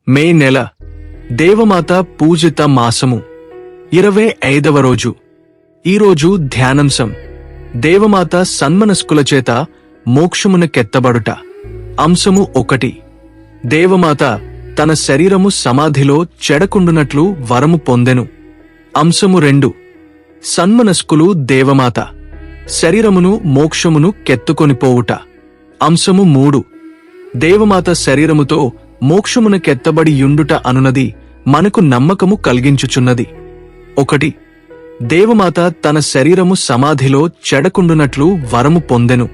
మే నెల దేవమాత పూజిత మాసము 25వ రోజు. ఈరోజు ధ్యానాంశం దేవమాత సన్మనస్కుల చేత మోక్షమునకెత్తబడుట. అంశము 1. దేవమాత తన శరీరము సమాధిలో చెడకుండునట్లు వరము పొందెను. అంశము 2. సన్మనస్కులు దేవమాత శరీరమును మోక్షమును కెత్తుకొనిపోవుట. అంశము 3. దేవమాత శరీరముతో మోక్షమునకెత్తబడి యుండుట అనునది మనకు నమ్మకము కలిగించుచున్నది. 1. దేవమాత తన శరీరము సమాధిలో చెడకుండునట్లు వరము పొందెను.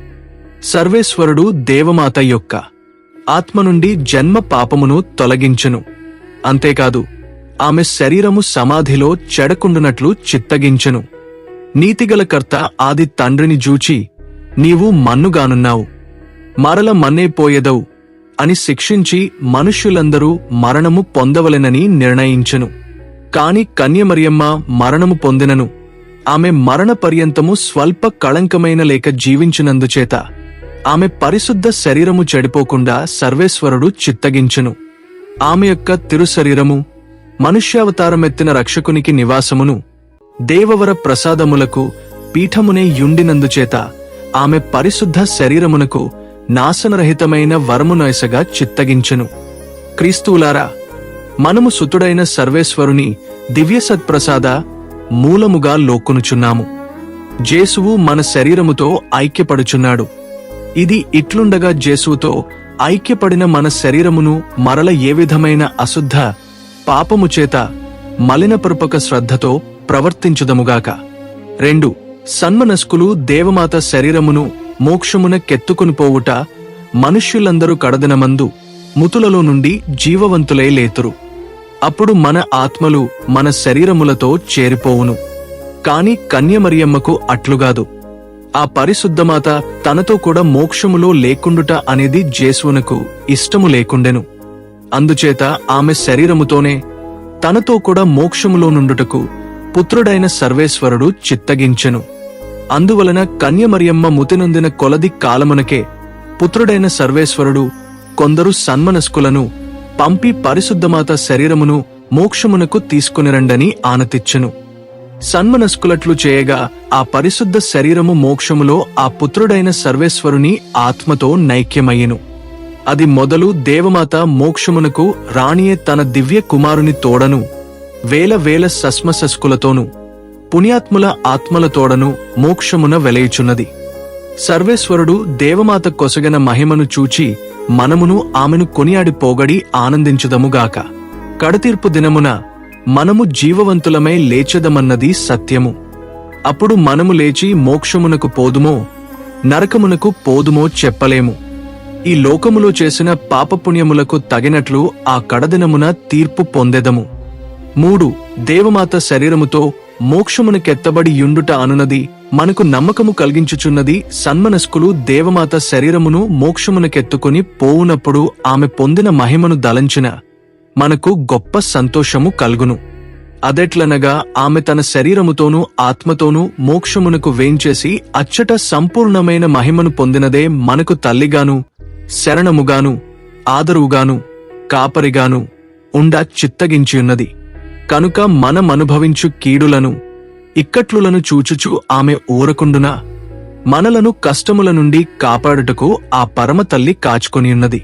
సర్వేశ్వరుడు దేవమాత యొక్క ఆత్మ నుండి జన్మ పాపమును తొలగించెను. అంతేకాదు ఆమె శరీరము సమాధిలో చెడకుండునట్లు చిత్తగించెను. నీతిగల కర్త ఆది తండ్రిని జూచి, నీవు మన్నుగానున్నావు, మరల మన్నే పోయెదవు అని శిక్షించి మనుష్యులందరూ మరణము పొందవలెనని నిర్ణయించెను. కాని కన్యమరియమ్మ మరణము పొందినను ఆమె మరణ పర్యంతము స్వల్ప కళంకమైన లేక జీవించినందుచేత ఆమె పరిశుద్ధ శరీరము చెడిపోకుండా సర్వేశ్వరుడు చిత్తగించెను. ఆమె యొక్క తిరుశరీరము మనుష్యావతారమెత్తిన రక్షకునికి నివాసమును దేవవర ప్రసాదములకు పీఠమునే యుండినందుచేత ఆమె పరిశుద్ధ శరీరమునకు నాశనరహితమైన వరమునైసగా చిత్తగించెను. క్రీస్తువులారా, మనము సుతుడైన సర్వేశ్వరుని దివ్య సత్ప్రసాద మూలముగా లోకొనుచున్నాము. జేసువు మన శరీరముతో ఐక్యపడుచున్నాడు. ఇది ఇట్లుండగా జేసువుతో ఐక్యపడిన మన శరీరమును మరల ఏ విధమైన అశుద్ధ పాపము చేత మలినపరుపక శ్రద్ధతో ప్రవర్తించుదముగాక. 2. సన్మనస్కులు దేవమాత శరీరమును మోక్షమున కెత్తుకునిపోవుట. మనుష్యులందరూ కడదినమందు ముతులలో నుండి జీవవంతులై లేతురు. అప్పుడు మన ఆత్మలు మన శరీరములతో చేరిపోవును. కాని కన్యమరియమ్మకు అట్లుగాదు. ఆ పరిశుద్ధమాత తనతో కూడా మోక్షములో లేకుండుట అనేది జేసువునకు ఇష్టము లేకుండెను. అందుచేత ఆమె శరీరముతోనే తనతో కూడా మోక్షములో నుండుటకు పుత్రుడైన సర్వేశ్వరుడు చిత్తగించెను. అందువలన కన్యమరియమ్మ ముతినొందిన కొలది కాలమునకే పుత్రుడైన సర్వేశ్వరుడు కొందరు సన్మనస్కులను పంపి పరిశుద్ధమాత శరీరమును మోక్షమునకు తీసుకునిరండని ఆనతిచ్చెను. సన్మనస్కులట్లు చేయగా ఆ పరిశుద్ధ శరీరము మోక్షములో ఆ పుత్రుడైన సర్వేశ్వరుని ఆత్మతో నైక్యమయ్యెను. అది మొదలు దేవమాత మోక్షమునకు రాణియే తన దివ్య కుమారుని తోడను వేల వేల సస్మసస్కులతోనూ పుణ్యాత్ముల ఆత్మలతోడను మోక్షమున వెలయుచున్నది. సర్వేశ్వరుడు దేవమాత కొసగన మహిమను చూచి మనమును ఆమెను కొనియాడి పోగడి ఆనందించుదముగాక. కడతీర్పు దినమున మనము జీవవంతులమై లేచెదమన్నది సత్యము. అప్పుడు మనము లేచి మోక్షమునకు పోదుమో నరకమునకు పోదుమో చెప్పలేము. ఈ లోకములో చేసిన పాపపుణ్యములకు తగినట్లు ఆ కడదినమున తీర్పు పొందెదము. 3. దేవమాత శరీరముతో మోక్షమునకెత్తబడి యుండుట అనునది మనకు నమ్మకము కలిగించుచున్నది. సన్మనస్కులు దేవమాత శరీరమును మోక్షమునకెత్తుకుని పోవునప్పుడు ఆమె పొందిన మహిమను దలంచిన మనకు గొప్ప సంతోషము కలుగును. అదెట్లనగా ఆమె తన శరీరముతోనూ ఆత్మతోనూ మోక్షమునకు వేంచేసి అచ్చట సంపూర్ణమైన మహిమను పొందినదే మనకు తల్లిగాను శరణముగాను ఆదరువుగాను కాపరిగాను ఉండ చిత్తగించియున్నది. కనుక మనమనుభవించు కీడులను ఇక్కట్లులను చూచుచు ఆమె ఊరకుండునా మనలను కష్టముల నుండి కాపాడుటకు ఆ పరమతల్లి కాచుకొనియున్నది.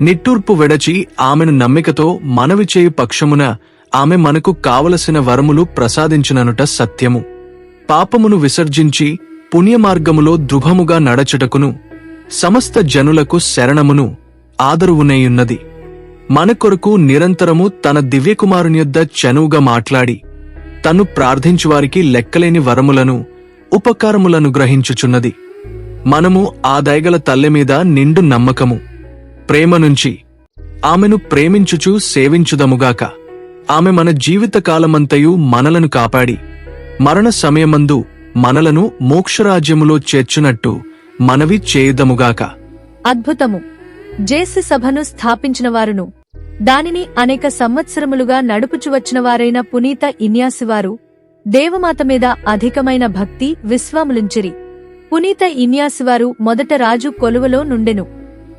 నిట్టూర్పు వెడచి ఆమెను నమ్మికతో మనవి చేయు పక్షమున ఆమె మనకు కావలసిన వరములు ప్రసాదించుననుట సత్యము. పాపమును విసర్జించి పుణ్యమార్గములో దృఢముగా నడచుటకును సమస్త జనులకు శరణమును ఆదరువునేయున్నది. మన కొరకు నిరంతరము తన దివ్యకుమారుని యొద్ద చనువుగా మాట్లాడి తన్ను ప్రార్థించువారికి లెక్కలేని వరములను ఉపకారములను గ్రహించుచున్నది. మనము ఆ దయగల తల్లి మీద నిండు నమ్మకము ప్రేమ నుంచి ఆమెను ప్రేమించుచు సేవించుదముగాక. ఆమె మన జీవితకాలమంతయు మనలను కాపాడి మరణ సమయమందు మనలను మోక్షరాజ్యములో చేర్చునట్టు మనవి చేయుదముగాక. అద్భుతము. జేసు సభను స్థాపించిన వారును దానిని అనేక సంవత్సరములుగా నడుపుచువచ్చినవారైన పునీత ఇన్యాసివారు దేవమాత మీద అధికమైన భక్తి విశ్వాములుంచిరి. పునీత ఇన్యాసివారు మొదట రాజు కొలువలో నుండెను.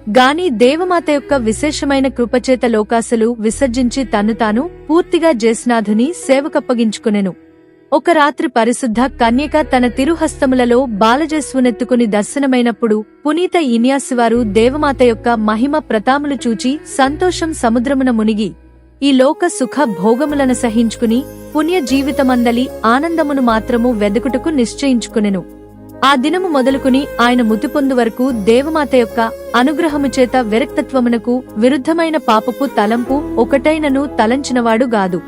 గాని దేవమాత యొక్క విశేషమైన కృపచేత లోకాసులు విసర్జించి తన్ను తాను పూర్తిగా జేసునాథుని సేవకప్పగించుకునెను. ఒక రాత్రి పరిశుద్ధ కన్యక తన తిరుహస్తములలో బాలజేసునెత్తుకుని దర్శనమైనప్పుడు పునీత ఇన్యాసివారు దేవమాత యొక్క మహిమ ప్రతాములు చూచి సంతోషం సముద్రమున మునిగి ఈ లోక సుఖ భోగములను సహించుకుని పుణ్య జీవితమందలి ఆనందమును మాత్రము వెదుకుటకు నిశ్చయించుకునెను. ఆ దినము మొదలుకుని ఆయన ముతిపొందు వరకు దేవమాత యొక్క అనుగ్రహముచేత విరక్తత్వమునకు విరుద్ధమైన పాపపు తలంపు ఒకటైనను తలంచినవాడు గాదు.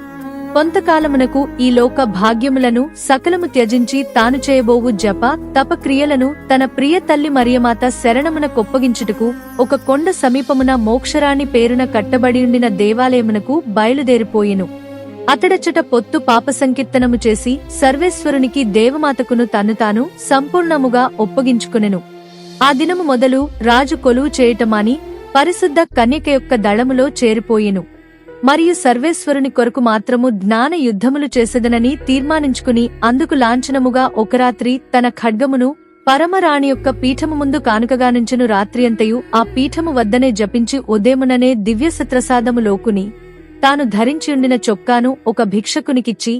కొంతకాలమునకు ఈ లోక భాగ్యములను సకలము త్యజించి తాను చేయబోవు జప తపక్రియలను తన ప్రియ తల్లి మరియమాత శరణమున కొప్పగించుటకు ఒక కొండ సమీపమున మోక్షరాణి పేరున కట్టబడియుండిన దేవాలయమునకు బయలుదేరిపోయెను. అతడచ్చట పొత్తు పాప సంకీర్తనము చేసి సర్వేశ్వరునికి దేవమాతకును తన్ను తాను సంపూర్ణముగా ఒప్పగించుకునెను. ఆ దినము మొదలు రాజు కొలువు చేయటమాని పరిశుద్ధ కన్యక యొక్క దళములో చేరిపోయెను. మరియు సర్వేశ్వరుని కొరకు మాత్రము జ్ఞాన యుద్ధములు చేసేదనని తీర్మానించుకుని అందుకు లాంఛనముగా ఒక రాత్రి తన ఖడ్గమును పరమరాణి యొక్క పీఠము ముందు కానుకగానుంచెను. రాత్రియంతయు ఆ పీఠము వద్దనే జపించి ఉదయముననే దివ్యసత్రసాదము లోకుని తాను ధరించియుండిన చొక్కాను ఒక భిక్షకునికిచ్చి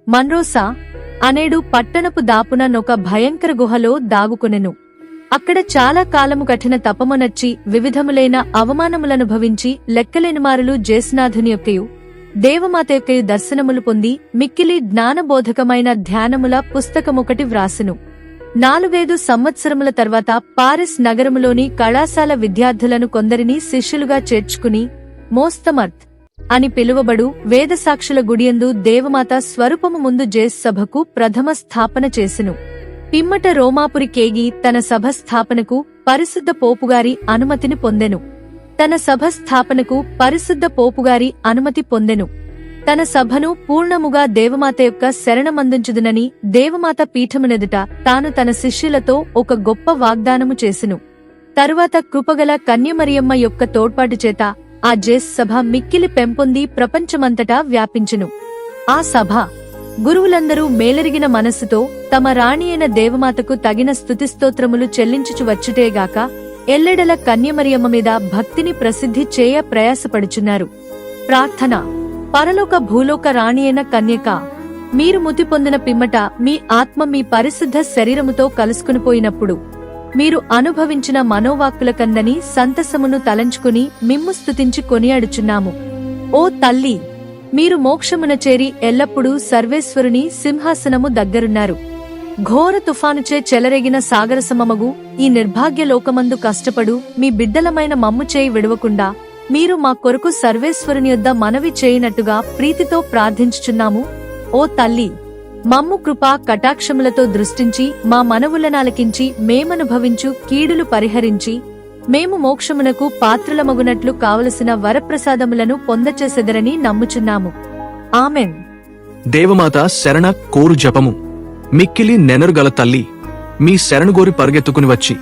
మన్రోసా అనేడు పట్టణపు దాపుననొక భయంకర గుహలో దాగుకొనెను. అక్కడ చాలా కాలము కఠిన తపమునర్చి వివిధములైన అవమానములనుభవించి లెక్కలేనిమారులు జేసునాథుని యొక్కయు దేవమాత యొక్కయు దర్శనములు పొంది మిక్కిలి జ్ఞానబోధకమైన ధ్యానముల పుస్తకమొకటి వ్రాసెను. 4 సంవత్సరముల తర్వాత పారిస్ నగరములోని కళాశాల విద్యార్థులను కొందరిని శిష్యులుగా చేర్చుకుని మోస్తమర్త్ అని పిలువబడు వేదసాక్షుల గుడియందు దేవమాత స్వరూపము ముందు జేస్ సభకు ప్రథమ స్థాపన చేసెను. పిమ్మట రోమాపురి కేగి తన సభ స్థాపనకు పరిశుద్ధ పోపుగారి అనుమతిని పొందెను. తన సభ స్థాపనకు పరిశుద్ధ పోపుగారి అనుమతి పొందెను. తన సభను పూర్ణముగా దేవమాత యొక్క శరణమందుంచుదునని దేవమాత పీఠమునెదుట తాను తన శిష్యులతో ఒక గొప్ప వాగ్దానము చేసెను. తరువాత కృపగల కన్యమరియమ్మ యొక్క తోడ్పాటు చేత ఆ జేస్ సభ మిక్కిలి పెంపొంది ప్రపంచమంతటా వ్యాపించెను. ఆ సభ గురువులందరూ మేలరిగిన మనస్సుతో తమ రాణి అయిన దేవమాతకు తగిన స్తుతిస్తోత్రములు చెల్లించుచు వచ్చుటేగాక ఎల్లెడల కన్యమరియమ్మ మీద భక్తిని ప్రసిద్ధి చేయ ప్రయాసపడుచున్నారు. ప్రార్థన. పరలోక భూలోక రాణి అయిన కన్యక, మీరు ముతి పొందిన పిమ్మట మీ ఆత్మ మీ పరిశుద్ధ శరీరముతో కలుసుకునిపోయినప్పుడు మీరు అనుభవించిన మనోవాక్కుల కందని సంతసమును తలంచుకుని మిమ్ము స్తుతించి కొనియాడుచున్నాము. ఓ తల్లి, మీరు మోక్షమున చేరి ఎల్లప్పుడూ సర్వేశ్వరుని సింహాసనము దగ్గరున్నారు. ఘోర తుఫానుచే చెలరేగిన సాగరసమమగు ఈ నిర్భాగ్య లోకమందు కష్టపడు మీ బిడ్డలమైన మమ్ము చేయి విడవకుండా మీరు మా కొరకు సర్వేశ్వరుని యొద్ద మనవి చేయునట్టుగా ప్రీతితో ప్రార్థించుచున్నాము. ఓ తల్లి, మమ్ము కృపా కటాక్షములతో దృష్టించి మా మనవులనాలకించి మేమనుభవించు కీడులు పరిహరించి మేము మోక్షమునకు పాత్రులమగునట్లు కావలసిన వరప్రసాదములను పొందచేసెదరని నమ్ముచున్నాము. ఆమెన్. దేవమాత శరణ కోరు జపము. మిక్కిలి నెనరుగల తల్లి, మీ శరణుగోరి పరుగెత్తుకుని వచ్చి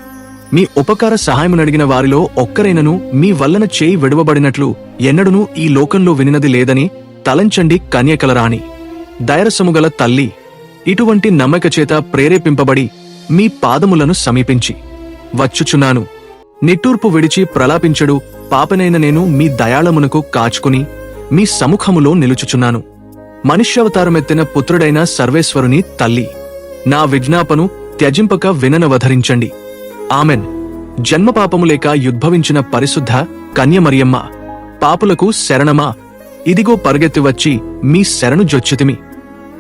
మీ ఉపకార సహాయమునడిగిన వారిలో ఒక్కరైనను మీ వల్లన చేయి విడువబడినట్లు ఎన్నడునూ ఈ లోకంలో వినినది లేదని తలంచండి కన్యకల రాణి. దయరసముగల తల్లి, ఇటువంటి నమ్మక చేత ప్రేరేపింపబడి మీ పాదములను సమీపించి వచ్చుచున్నాను. నిట్టూర్పు విడిచి ప్రలాపించడు పాపనైన నేను మీ దయాళమునకు కాచుకుని మీ సముఖములో నిలుచుచున్నాను. మనుష్యావతారమెత్తిన పుత్రుడైన సర్వేశ్వరుని తల్లి, నా విజ్ఞాపను త్యజింపక విననవధరించండి. ఆమెన్. జన్మపాపములేక యుద్భవించిన పరిశుద్ధ కన్యమరియమ్మ, పాపులకు శరణమా, ఇదిగో పరుగెత్తి వచ్చి మీ శరణు జొచ్చితిమి.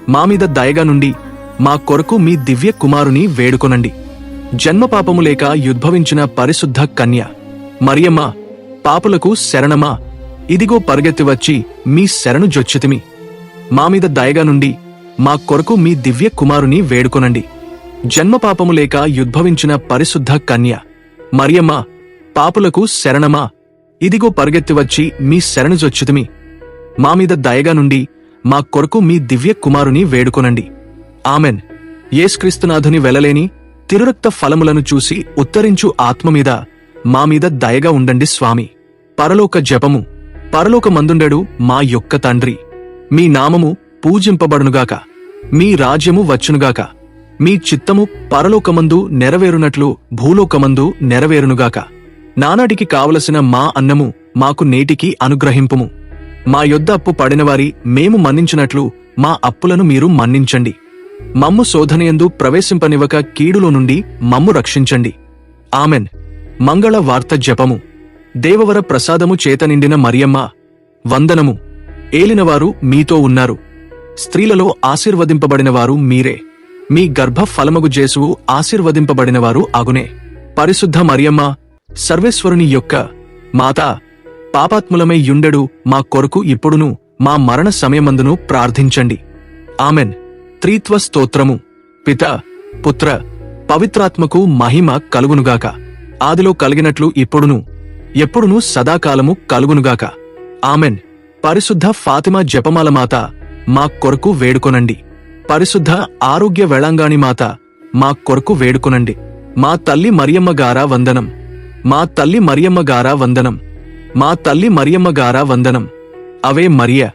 మామీద దయగా నుండి మా కొరకు మీ దివ్య కుమారుని వేడుకొనండి. జన్మపాపములేక యుద్భవించిన పరిశుద్ధ కన్య మరియమ్మ, పాపులకు శరణమా, ఇదిగో పరుగెత్తి వచ్చి మీ శరణు జొచ్చితిమి. మామీద దయగా నుండి మా కొరకు మీ దివ్య కుమారుని వేడుకొనండి. జన్మపాపములేక యుద్భవించిన పరిశుద్ధ కన్య మరియమ్మ, పాపులకు శరణమా, ఇదిగో పరుగెత్తి వచ్చి మీ శరణు జొచ్చితిమి. మామీద దయగా నుండి మా కొరకు మీ దివ్య కుమారుని వేడుకొనండి. ఆమెన్. యేసుక్రీస్తునాథుని వెలలేని తిరురక్త ఫలములను చూసి ఉత్తరించు ఆత్మమీద మామీద దయగా ఉండండి స్వామి. పరలోక జపము. పరలోకమందుండెడు మా యొక్క తండ్రి, మీ నామము పూజింపబడునుగాక, మీ రాజ్యము వచ్చునుగాక, మీ చిత్తము పరలోకమందు నెరవేరునట్లు భూలోకమందు నెరవేరునుగాక. నానాటికి కావలసిన మా అన్నము మాకు నేటికి అనుగ్రహింపుము. మా యొద్ద అప్పు పడినవారి మేము మన్నించినట్లు మా అప్పులను మీరు మన్నించండి. మమ్ము శోధనయందు ప్రవేశింపనివ్వక కీడులో నుండి మమ్ము రక్షించండి. ఆమెన్. మంగళ వార్త జపము. దేవవర ప్రసాదము చేత నిండిన మరియమ్మ వందనము. ఏలినవారు మీతో ఉన్నారు. స్త్రీలలో ఆశీర్వదింపబడినవారు మీరే. మీ గర్భ ఫలమగు జేసువు ఆశీర్వదింపబడినవారు అగునే. పరిశుద్ధ మరియమ్మ సర్వేశ్వరుని యొక్క మాత, పాపాత్ములమై యుండెడు మా కొరకు ఇప్పుడును మా మరణ సమయమందును ప్రార్థించండి. ఆమెన్. త్రిత్వ స్తోత్రము. పిత, పుత్ర, పవిత్రాత్మకు మహిమ కలుగునుగాక. ఆదిలో కలిగినట్లు ఇప్పుడును ఎప్పుడును సదాకాలము కలుగునుగాక. ఆమెన్. పరిశుద్ధ ఫాతిమా జపమాల మాత మా కొరకు వేడుకొనండి. పరిశుద్ధ ఆరోగ్య వేళాంగాణి మాత మా కొరకు వేడుకొనండి. మా తల్లి మరియమ్మ గారా వందనం. మా తల్లి మరియమ్మ గారా వందనం. మా తల్లి మరియమ్మ గారా వందనం. అవే మరియ.